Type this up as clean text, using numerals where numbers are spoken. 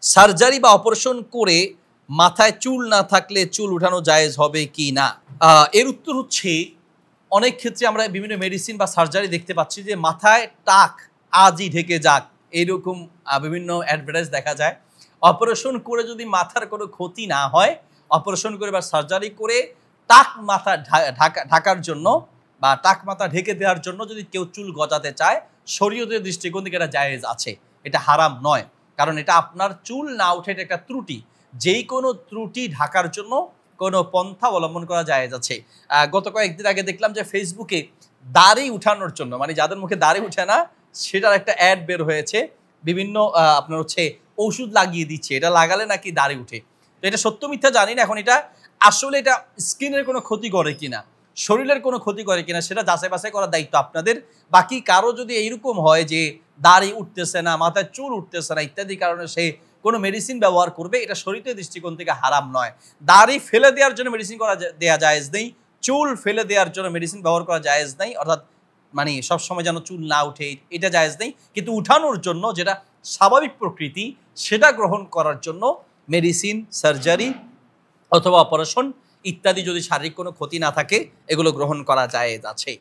Surgery বা operation করে মাথায় চুল না থাকলে চুল উঠানো জায়েজ হবে কি না? এর উত্তর হচ্ছে অনেক ক্ষেত্রে আমরা বিভিন্ন মেডিসিন বা সার্জারি দেখতে পাচ্ছি যে মাথায় টাক আজই ঢেকে যাক এইরকম বিভিন্ন অ্যাডভার্টাইজ দেখা যায়। অপারেশন করে যদি মাথার কোনো ক্ষতি না হয়, অপারেশন করে বা সার্জারি করে টাক মাথা ঢাকার জন্য বা টাক মাথা ঢেকে দেওয়ার জন্য যদি কেউ চুল গজাতে চায়, শরীয়তের দৃষ্টিকোণ থেকে এটা জায়েজ আছে, এটা হারাম নয়। কারণ এটা আপনার চুল না উঠে এটা একটা ত্রুটি। যেই কোনো ত্রুটি ঢাকার জন্য কোনো পন্থা অবলম্বন করা জায়েজ আছে। গত কয়েকদিন আগে দেখলাম যে ফেসবুকে দাড়ি উঠানোর জন্য, মানে যাদের মুখে দাড়ি উঠে না সেটার একটা অ্যাড বের হয়েছে। বিভিন্ন আপনার হচ্ছে ওষুধ লাগিয়ে দিচ্ছে, এটা লাগালে নাকি দাড়ি উঠে। তো এটা সত্য মিথ্যা জানি না। এখন এটা আসলে এটা স্কিনের কোনো ক্ষতি করে কিনা, শরীরের কোনো ক্ষতি করে কিনা সেটা যাচাই বাছাই করার দায়িত্ব আপনাদের। বাকি কারো যদি এইরকম হয় যে দাড়ি উঠতেছে না, মাথায় চুল উঠতেছে না ইত্যাদি কারণে সে কোনো মেডিসিন ব্যবহার করবে, এটা শরীয়তের দৃষ্টিকোণ থেকে হারাম নয়। দাড়ি ফেলে দেওয়ার জন্য মেডিসিন দেওয়া জায়েজ নেই, চুল ফেলে দেওয়ার জন্য মেডিসিন ব্যবহার করা জায়েজ নেই, অর্থাৎ মানে সবসময় যেন চুল না উঠে এটা জায়েজ নেই। কিন্তু উঠানোর জন্য যেটা স্বাভাবিক প্রকৃতি সেটা গ্রহণ করার জন্য মেডিসিন, সার্জারি অথবা অপারেশন ইত্যাদি যদি শারীরিক কোনো ক্ষতি না থাকে এগুলো গ্রহণ করা জায়েজ আছে।